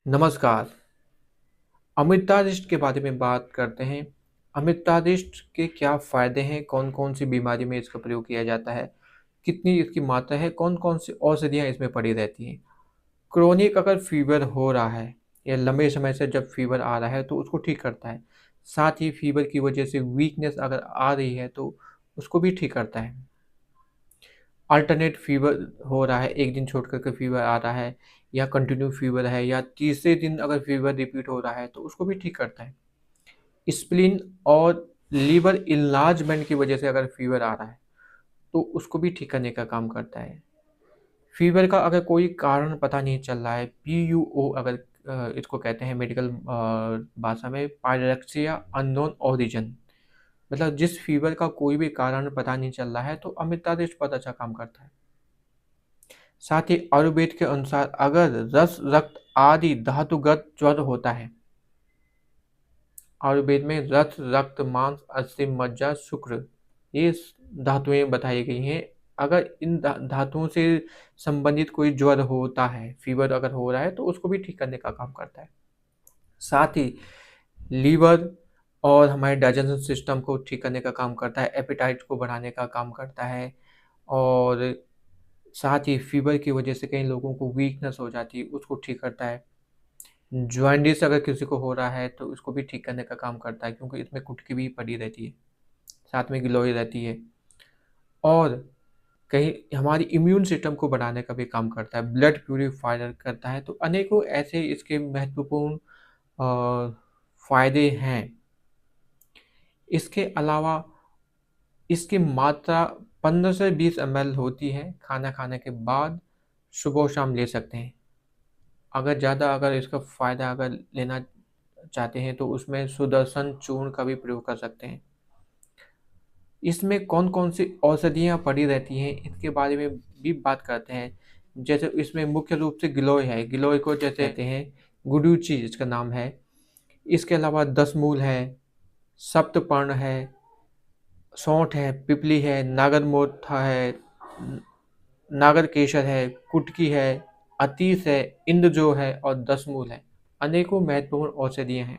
नमस्कार। अमृतादिष्ट के बारे में बात करते हैं। अमृतादिष्ट के क्या फ़ायदे हैं? कौन-कौन सी बीमारी में इसका प्रयोग किया जाता है? कितनी इसकी मात्रा है? कौन-कौन सी औषधियाँ इसमें पड़ी रहती हैं? क्रोनिक अगर फ़ीवर हो रहा है या लंबे समय से जब फ़ीवर आ रहा है तो उसको ठीक करता है। साथ ही फ़ीवर की वजह से वीकनेस अगर आ रही है तो उसको भी ठीक करता है। अल्टरनेट फ़ीवर हो रहा है, एक दिन छोड़ कर के फ़ीवर आ रहा है या कंटिन्यू फ़ीवर है या तीसरे दिन अगर फ़ीवर रिपीट हो रहा है तो उसको भी ठीक करता है। स्प्लीन और लीवर इन्लार्जमेंट की वजह से अगर फ़ीवर आ रहा है, तो उसको भी ठीक करने का काम करता है। फ़ीवर का अगर कोई कारण पता नहीं चल रहा है, पीयूओ अगर इसको कहते हैं मेडिकल भाषा में पायरेक्सिया अननोन ओरिजिन, मतलब जिस फ़ीवर का कोई भी कारण पता नहीं चल रहा है, तो अमृतादिष्ट बहुत अच्छा काम करता है। साथ ही आयुर्वेद के अनुसार अगर रस, रक्त आदि धातुगत ज्वर होता है, आयुर्वेद में रक्त, रक्त, मांस, अस्थि, मज्जा, शुक्र ये धातुएं बताई गई हैं। अगर इन धातुओं से संबंधित कोई ज्वर होता है, फीवर अगर हो रहा है तो उसको भी ठीक करने का काम करता है। साथ ही लीवर और हमारे डाइजेशन सिस्टम को ठीक करने का काम करता है, एपेटाइट को बढ़ाने का काम करता है और साथ ही फीवर की वजह से कई लोगों को वीकनेस हो जाती है, उसको ठीक करता है। जॉन्डिस अगर किसी को हो रहा है तो उसको भी ठीक करने का काम करता है क्योंकि इसमें कुटकी भी पड़ी रहती है, साथ में गिलोय रहती है और कहीं हमारी इम्यून सिस्टम को बढ़ाने का भी काम करता है, ब्लड प्यूरीफायर करता है, तो अनेकों ऐसे इसके महत्वपूर्ण फ़ायदे हैं। इसके अलावा इसकी मात्रा 15 से 20 एमएल होती है, खाना खाने के बाद सुबह शाम ले सकते हैं। अगर ज़्यादा अगर इसका फ़ायदा अगर लेना चाहते हैं तो उसमें सुदर्शन चूर्ण का भी प्रयोग कर सकते हैं। इसमें कौन-कौन सी औषधियाँ पड़ी रहती हैं, इसके बारे में भी बात करते हैं। जैसे इसमें मुख्य रूप से गिलोय है, गिलोय को जैसे कहते हैं गुडुचि इसका नाम है। इसके अलावा दसमूल है, सप्तपर्ण है, सौंठ है, पिपली है, नागरमोथा है, नागरकेसर है, कुटकी है, अतीस है, इंद्रजो है और दसमूल है। अनेकों महत्वपूर्ण औषधियाँ हैं।